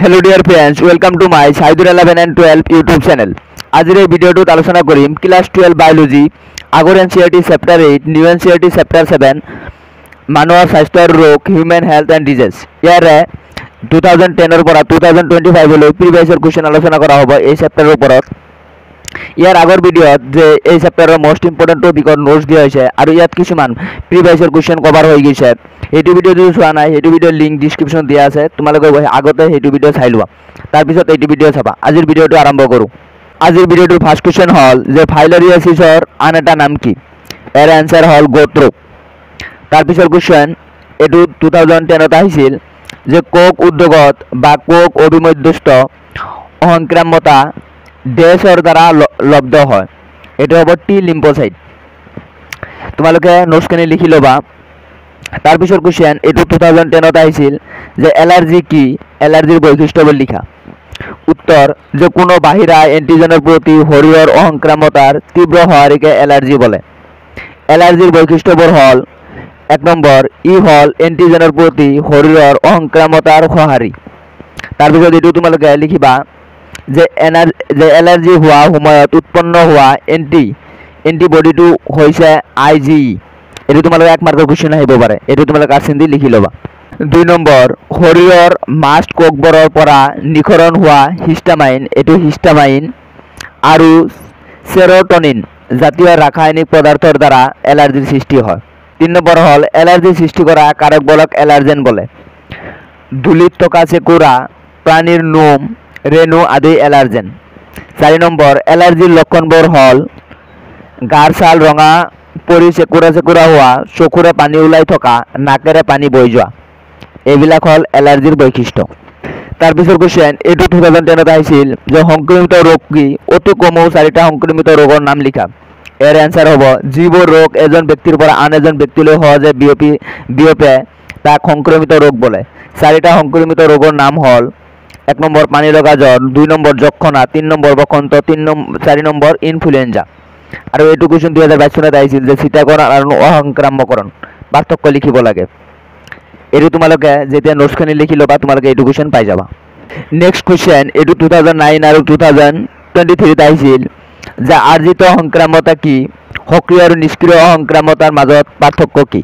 Hello dear friends, welcome to my Saidur 11 and 12 YouTube channel. আজিৰ এই ভিডিঅ'টোত আলোচনা কৰিম ক্লাছ 12 বায়োলজি আগৰ NCERT chapter 8 new NCERT chapter 7 মানুহৰ স্বাস্থ্য আৰু ৰোগ হিউম্যান হেলথ এণ্ড ডিজিজ ইয়াৰে 2010 ৰ পৰা 2025 লৈ প্ৰিভিয়াছৰ কোৱেশ্চন আলোচনা কৰা হ'ব এই চেপ্টাৰৰ ওপৰত। ইয়াৰ আগৰ ভিডিঅ'ত যে এই চেপ্টাৰৰ মোস্ট ইম্পৰ্টেন্ট টপিকৰ নোটছ দিয়া হৈছে আৰু ইয়াত কিছুমান প্ৰিভিয়াছৰ কোৱেশ্চন কভাৰ হৈ গৈছে। এইটো ভিডিঅ' যদি চোৱা নাই সেইটো ভিডিঅ'ৰ লিংক ডিসক্ৰিপশ্যন দিয়া আছে, তোমালোকে আগতে সেইটো ভিডিঅ' চাই লোৱা, তাৰপিছত এইটো ভিডিঅ' চাবা। আজিৰ ভিডিঅ'টো আৰম্ভ কৰোঁ। আজিৰ ভিডিঅ'টোৰ ফাৰ্ষ্ট কুৱেশ্চন হ'ল যে ফাইলেৰিয়াছিছৰ আন এটা নাম কি? ইয়াৰ এনচাৰ হ'ল গোট ৰোগ। তাৰপিছৰ কুৱেশ্চন এইটো 2010ত আহিছিল যে কোক উদ্যোগত বা কোক অভিমধ্যস্থ অসংক্ৰাম্যতা ডেছৰ দ্বাৰা লব্ধ হয়। এইটো হ'ব টি লিম্ফোচাইট। তোমালোকে নোটছখিনি লিখি ল'বা। তাৰপিছৰ কুৱেশ্চন এইটো 2010ত আহিছিল যে এলাৰ্জি কি? এলাৰ্জিৰ বৈশিষ্ট্যবোৰ লিখা। উত্তৰ যে কোনো বাহিৰা এণ্টিজেনৰ প্ৰতি শৰীৰৰ অসংক্ৰাম্যতাৰ তীব্ৰ সঁহাৰিকে এলাৰ্জি বোলে। এলাৰ্জিৰ বৈশিষ্ট্যবোৰ হ'ল 1 নম্বৰ ই হ'ল এণ্টিজেনৰ প্ৰতি শৰীৰৰ অসংক্ৰাম্যতাৰ সঁহাৰি। তাৰপিছত এইটো তোমালোকে লিখিবা যে এলাৰ্জি হোৱা সময়ত উৎপন্ন হোৱা এণ্টিবডিটো হৈছে IgE। এইটো তোমালোকে 1 মাৰ্কৰ কুৱেশ্চন আহিব পাৰে, এইটো তোমালোকে আৰ্চিন দি লিখি ল'বা। 2 নম্বৰ শৰীৰৰ মাষ্ট কোষবোৰৰ পৰা নিঃসৰণ হোৱা হিষ্টামাইন, এইটো হিষ্টামাইন আৰু চেৰ'টনিন জাতীয় ৰাসায়নিক পদাৰ্থৰ দ্বাৰা এলাৰ্জিৰ সৃষ্টি হয়। 3 নম্বৰ হ'ল এলাৰ্জি সৃষ্টি কৰা কাৰকবোৰক এলাৰ্জেন বোলে। ধূলিত থকা চেকুৰা, প্ৰাণীৰ নোম, ৰেণু আদি এলাৰ্জেন। 4 নম্বৰ এলাৰ্জিৰ লক্ষণবোৰ হ'ল গাৰ ছাল ৰঙা পৰি চেকুৰা হোৱা, চকুৰে পানী ওলাই থকা, নাকেৰে পানী বৈ যোৱা, এইবিলাক হ'ল এলাৰ্জিৰ বৈশিষ্ট্য। তাৰপিছৰ কুৱেশ্চন এইটো 2010ত আহিছিল যে সংক্ৰমিত ৰোগ কি? অতি কমেও 4টা সংক্ৰমিত ৰোগৰ নাম লিখা। ইয়াৰ এনচাৰ হ'ব যিবোৰ ৰোগ এজন ব্যক্তিৰ পৰা আন এজন ব্যক্তিলৈ সহজে বিয়পে তাক সংক্ৰমিত ৰোগ বোলে। 4টা সংক্ৰমিত ৰোগৰ নাম হ'ল 1 নম্বৰ পানী লগা জ্বৰ, 2 নম্বৰ যক্ষণা, 3 নম্বৰ বসন্ত, 4 নম্বৰ ইনফ্লুৱেঞ্জা। আৰু এইটো কুৱেশ্চন 2022 চনত আহিছিল যে চিটাকৰণ আৰু অসংক্ৰাম্যকৰণ পাৰ্থক্য লিখিব লাগে। এইটো তোমালোকে যেতিয়া নোটছখিনি লিখি ল'বা তোমালোকে এইটো কুৱেশ্চন পাই যাবা। নেক্সট কুৱেশ্চন এইটো 2009 আৰু 2023ত আহিছিল যে আৰ্জিত সংক্ৰাম্যতা কি? সক্ৰিয় আৰু নিষ্ক্ৰিয় সংক্ৰাম্যতাৰ মাজত পাৰ্থক্য কি?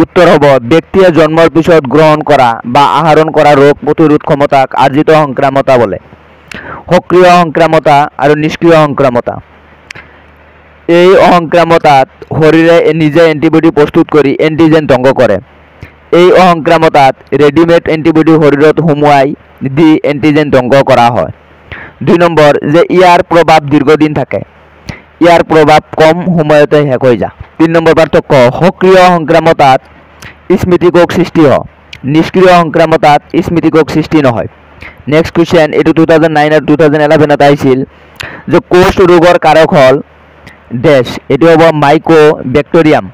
উত্তৰ হ'ব ব্যক্তিয়ে জন্মৰ পিছত গ্ৰহণ কৰা বা আহৰণ কৰা ৰোগ প্ৰতিৰোধ ক্ষমতাক আৰ্জিত সংক্ৰাম্যতা বোলে। সক্ৰিয় সংক্ৰাম্যতা আৰু নিষ্ক্ৰিয় সংক্ৰাম্যতা। এই অসংক্ৰাম্যতাত শৰীৰে নিজে এণ্টিবডি প্ৰস্তুত কৰি এণ্টিজেন ধ্বংস কৰে। এই অসংক্ৰাম্যতাত ৰেডিমেড এণ্টিবডি শৰীৰত সুমুৱাই দি এণ্টিজেন ধ্বংস কৰা হয়। 2 নম্বৰ যে ইয়াৰ প্ৰভাৱ দীৰ্ঘদিন থাকে, ইয়াৰ প্ৰভাৱ কম সময়তে শেষ হৈ যায়। 3 নম্বৰ পাৰ্থক্য সক্ৰিয় সংক্ৰাম্যতাত স্মৃতিকোষ সৃষ্টি হয়, নিষ্ক্ৰিয় সংক্ৰাম্যতাত স্মৃতিকোষ সৃষ্টি নহয়। নেক্সট কুৱেশ্চন এইটো 2009 আৰু 2011ত আহিছিল যে কোষ ৰোগৰ কাৰক হ'ল ডেছ, এইটো হ'ব মাইকোবেক্টেৰিয়াম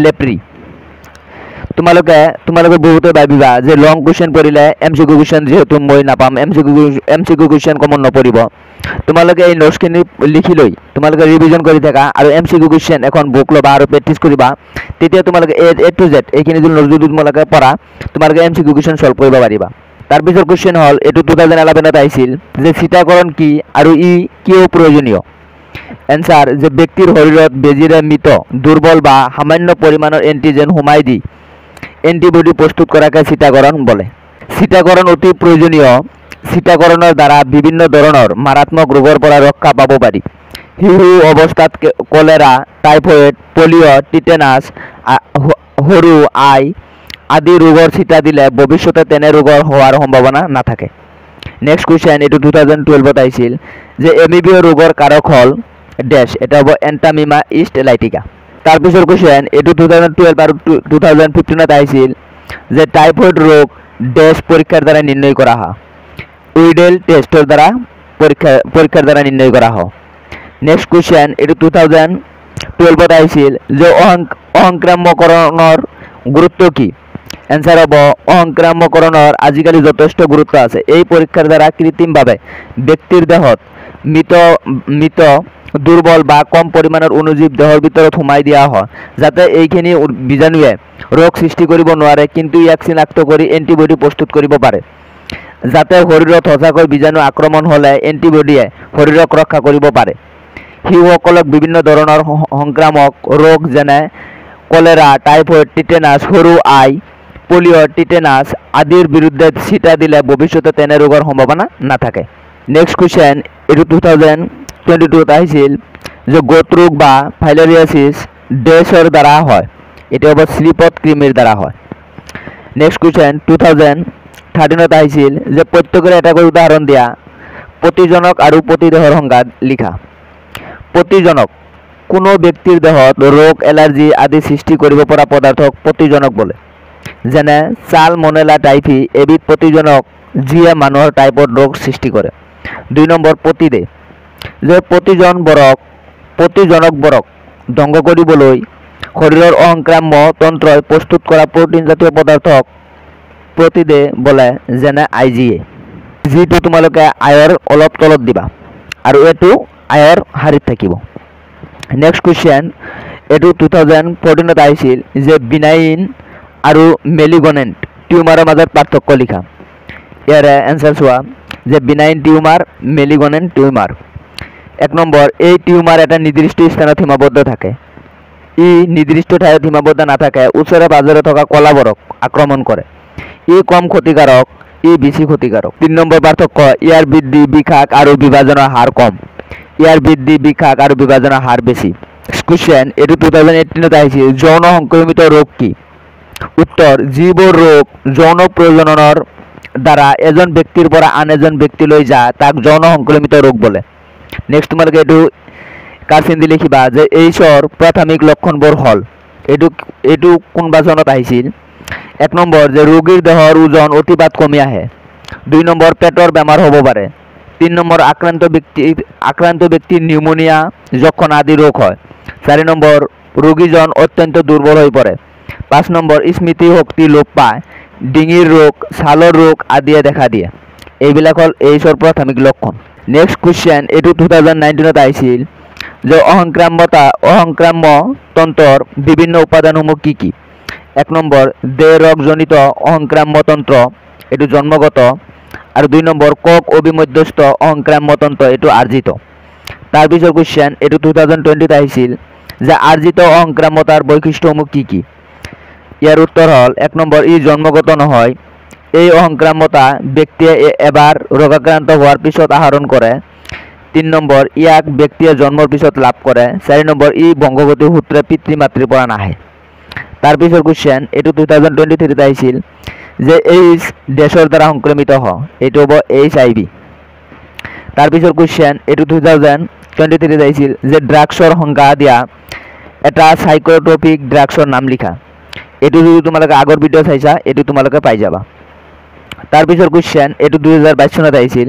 লেপ্ৰি। তোমালোকে বহুতে ভাবিবা যে লং কুৱেশ্চন পঢ়িলে MCQ কুৱেশ্চন যিহেতু মই নাপাম, MCQ কুৱেশ্চন কমন নপৰিব। তোমালোকে এই নোটছখিনি লিখি লৈ তোমালোকে ৰিভিজন কৰি থাকা আৰু MCQ কুৱেশ্চন এখন বুক ল'বা আৰু প্ৰেক্টিছ কৰিবা, তেতিয়া তোমালোকে A to Z এইখিনি যদি নোটছ যদি তোমালোকে পঢ়া তোমালোকে MCQ কুৱেশ্চন সলভ কৰিব পাৰিবা। তাৰপিছৰ কুৱেশ্চন হ'ল এইটো 2011ত আহিছিল যে চিটাকৰণ কি আৰু ই কিয় প্ৰয়োজনীয়? এনচাৰ যে ব্যক্তিৰ শৰীৰত বেজীৰে মৃত, দুৰ্বল বা সামান্য পৰিমাণৰ এণ্টিজেন সোমাই দি এণ্টিবডি প্ৰস্তুত কৰাকে চিটাকৰণ বোলে। চিটাকৰণ অতি প্ৰয়োজনীয়। চিটাকৰণৰ দ্বাৰা বিভিন্ন ধৰণৰ মাৰাত্মক ৰোগৰ পৰা ৰক্ষা পাব পাৰি। শিশু অৱস্থাত কলেৰা, টাইফয়েড, পলিঅ', টিটেনাছ, সৰু আই আদি ৰোগৰ চিটা দিলে ভৱিষ্যতে তেনে ৰোগৰ হোৱাৰ সম্ভাৱনা নাথাকে। নেক্সট কুৱেশ্চন এইটো 2012ত আহিছিল যে এমিবিঅ ৰোগৰ কাৰক হ'ল ডেছ, এটা হ'ব এণ্টামিমা ইষ্ট লাইটিকা। তাৰপিছৰ কুৱেশ্চন এইটো 2012 আৰু 2015ত আহিছিল যে টাইফয়েড ৰোগ ডেছ পৰীক্ষাৰ দ্বাৰা নিৰ্ণয় কৰা হয়। উইডেল টেষ্টৰ দ্বাৰা পৰীক্ষাৰ দ্বাৰা নিৰ্ণয় কৰা হয়। নেক্সট কুৱেশ্চন এইটো 2012ত আহিছিল যে অসংক্ৰাম্যকৰণৰ গুৰুত্ব কি? এনচাৰ হ'ব অসংক্ৰাম্যকৰণৰ আজিকালি যথেষ্ট গুৰুত্ব আছে। এই পৰীক্ষাৰ দ্বাৰা কৃত্ৰিমভাৱে ব্যক্তিৰ দেহত মৃত দুৰ্বল বা কম পৰিমাণৰ অণুজীৱ দেহৰ ভিতৰত সোমাই দিয়া হয় যাতে এইখিনি বীজাণুৱে ৰোগ সৃষ্টি কৰিব নোৱাৰে, কিন্তু ইয়াক চিনাক্ত কৰি এণ্টিবডি প্ৰস্তুত কৰিব পাৰে। যাতে শৰীৰত সঁচাকৈ বীজাণু আক্ৰমণ হ'লে এণ্টিবডিয়ে শৰীৰক ৰক্ষা কৰিব পাৰে। শিশুসকলক বিভিন্ন ধৰণৰ সংক্ৰামক ৰোগ যেনে কলেৰা, টাইফয়েড, টিটেনাছ, সৰু আই, পলিঅ', টিটেনাছ আদিৰ বিৰুদ্ধে ছিটা দিলে ভৱিষ্যতে তেনে ৰোগৰ সম্ভাৱনা নাথাকে। নেক্সট কুৱেশ্যন, এইটো 2022 আহিছিল যে গোট ৰোগ বা ফাইলেৰিয়াছিছ ডেছৰ দ্বাৰা হয়। এটা হ'ব শ্লিপত কৃমিৰ দ্বাৰা হয়। নেক্সট কুৱেশ্যন, 2013 আহিছিল যে প্ৰত্যেকৰে এটাকৈ উদাহৰণ দিয়া, প্ৰতিজনক আৰু প্ৰতিদেহৰ সংজ্ঞা লিখা। প্ৰতিজনক কোনো ব্যক্তিৰ দেহত ৰোগ, এলাৰ্জি আদি সৃষ্টি কৰিব পৰা পদাৰ্থক প্ৰতিজনক বোলে। যেনে চালমনেলা টাইফি এবিধ প্ৰতিজনক যিয়ে মানুহৰ টাইপত ৰোগ সৃষ্টি কৰে। 2 নম্বৰ, প্ৰতিদেহ যে প্ৰতিজনকবোৰক ধ্বংস কৰিবলৈ শৰীৰৰ অসংক্ৰাম্য তন্ত্ৰই প্ৰস্তুত কৰা প্ৰটিনজাতীয় পদাৰ্থক প্ৰতিদেহ বোলে, যেনে IgA, যিটো তোমালোকে আয়ৰ অলপ তলত দিবা আৰু এইটো আয়ৰ শাৰীত থাকিব। নেক্সট কুৱেশ্যন, এইটো 2014 আহিছিল যে বিনাইন আৰু মেলিগনেণ্ট টিউমাৰৰ মাজত পাৰ্থক্য লিখা। ইয়াৰে এনচাৰ চোৱা যে benign tumour, malignant tumour. 1 number, এই টিউমাৰ এটা নিৰ্দিষ্ট স্থানত সীমাবদ্ধ থাকে। ই নিৰ্দিষ্ট ঠাইত সীমাবদ্ধ নাথাকে, ওচৰে পাজৰে থকা কলাবোৰক আক্ৰমণ কৰে। ই কম ক্ষতিকাৰক, ই বেছি ক্ষতিকাৰক। 3 নম্বৰ পাৰ্থক্য, ইয়াৰ বৃদ্ধি, বিকাশ আৰু বিভাজনৰ হাৰ কম, ইয়াৰ বৃদ্ধি, বিকাশ আৰু বিভাজনৰ হাৰ বেছি। কুৱেশ্যন, এইটো 2018 আহিছিল যৌন সংক্ৰমিত ৰোগ কি? উত্তৰ, যিবোৰ ৰোগ যৌন প্ৰজননৰ দ্বাৰা এজন ব্যক্তিৰ পৰা আন এজন ব্যক্তিলৈ যায় তাক যৌন সংক্ৰমিত ৰোগ বোলে। নেক্সট তোমালোকে এইটো কাৰচিন দি লিখিবা যে এইচৰ প্ৰাথমিক লক্ষণবোৰ হ'ল, এইটো কোনবা চনত আহিছিল। 1 নম্বৰ, যে ৰোগীৰ দেহৰ ওজন অতিপাত কমি আহে। 2 নম্বৰ, পেটৰ বেমাৰ হ'ব পাৰে। 3 নম্বৰ, আক্ৰান্ত ব্যক্তিৰ নিউমোনিয়া, যক্ষণ আদি ৰোগ হয়। 4 নম্বৰ, ৰোগীজন অত্যন্ত দুৰ্বল হৈ পৰে। 5 নম্বৰ, স্মৃতি শক্তি লোপ পায়, ডিঙিৰ ৰোগ, ছালৰ ৰোগ আদিয়ে দেখা দিয়ে। এইবিলাক হ'ল এইচৰ প্ৰাথমিক লক্ষণ। নেক্সট কুৱেশ্যন, এইটো 2019 আহিছিল যে অসংক্ৰাম্য তন্ত্ৰৰ বিভিন্ন উপাদানসমূহ কি কি? 1 নম্বৰ, দেহ ৰোগজনিত অসংক্ৰাম্য তন্ত্ৰ, এইটো জন্মগত। আৰু 2 নম্বৰ, কক অভিমধ্যস্থ অসংক্ৰাম্য তন্ত্ৰ, এইটো আৰ্জিত। তাৰপিছৰ কুৱেশ্যন, এইটো 2020 আহিছিল যে আৰ্জিত অসংক্ৰাম্যতাৰ বৈশিষ্ট্যসমূহ কি কি? ইয়াৰ উত্তৰ হ'ল 1 নম্বৰ, ই জন্মগত নহয়। এই অসংক্ৰাম্যতা ব্যক্তিয়ে এবাৰ ৰোগাক্ৰান্ত হোৱাৰ পিছত আহৰণ কৰে। 3 নম্বৰ, ইয়াক ব্যক্তিয়ে জন্মৰ পিছত লাভ কৰে। 4 নম্বৰ, ই বংশগত সূত্ৰে পিতৃ মাতৃৰ পৰা নাহে। তাৰপিছৰ কুৱেশ্যন, এইটো 2023 আহিছিল যে এইচ ডেছৰ দ্বাৰা সংক্ৰমিত হয়, এইটো হ'ব HIV। তাৰপিছৰ কুৱেশ্যন, এইটো 2023 আহিছিল যে ড্ৰাগছৰ সংজ্ঞা দিয়া এটা সাইকোট্ৰপিক ড্ৰাগছৰ নাম লিখা। এইটো যদি তোমালোকে আগৰ ভিডিঅ' চাইছা এইটো তোমালোকে পাই যাবা। তাৰপিছৰ কুৱেশ্যন, এইটো 2022 চনত আহিছিল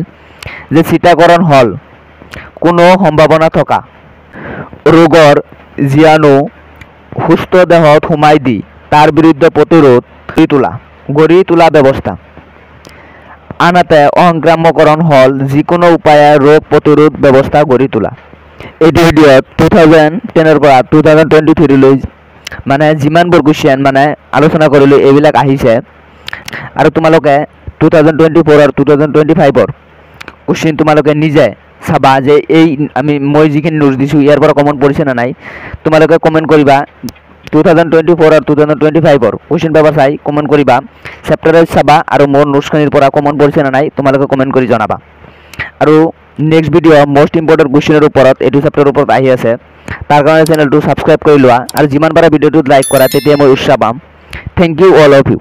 যে চিটাকৰণ হ'ল কোনো সম্ভাৱনা থকা ৰোগৰ জীৱাণু সুস্থ দেহত সোমাই দি তাৰ বিৰুদ্ধে প্ৰতিৰোধ গঢ়ি তোলা ব্যৱস্থা। আনহাতে অসংক্ৰাম্যকৰণ হ'ল যিকোনো উপায়ে ৰোগ প্ৰতিৰোধ ব্যৱস্থা গঢ়ি তোলা। এইটো ভিডিঅ'ত 2010 পৰা 2023 লৈ মানে যিমানবোৰ কুৱেশ্যন মানে আলোচনা কৰিলোঁ এইবিলাক আহিছে। আৰু তোমালোকে 2024 আৰু 2025 কুৱেশ্যন তোমালোকে নিজে চাবা যে মই যিখিনি নোটছ দিছোঁ ইয়াৰ পৰা কমন পৰিছে নে নাই। তোমালোকে কমেণ্ট কৰিবা 2024 আৰু 2025 কুৱেশ্যন পেপাৰ চাই কমেণ্ট কৰিবা, চেপ্টাৰ ৱাইজ চাবা আৰু মোৰ নোটছখিনিৰ পৰা কমন পৰিছে নে নাই তোমালোকে কমেণ্ট কৰি জনাবা। আৰু নেক্সট ভিডিঅ' মষ্ট ইম্পৰ্টেণ্ট কুৱেশ্যনৰ ওপৰত এইটো চেপ্টাৰৰ ওপৰত আহি আছে, তাৰ কাৰণে চেনেলটো ছাবস্ক্ৰাইব কৰি লোৱা আৰু যিমান পাৰা ভিডিঅ'টোত লাইক কৰা, তেতিয়া মই উৎসাহ পাম। Thank you all of U.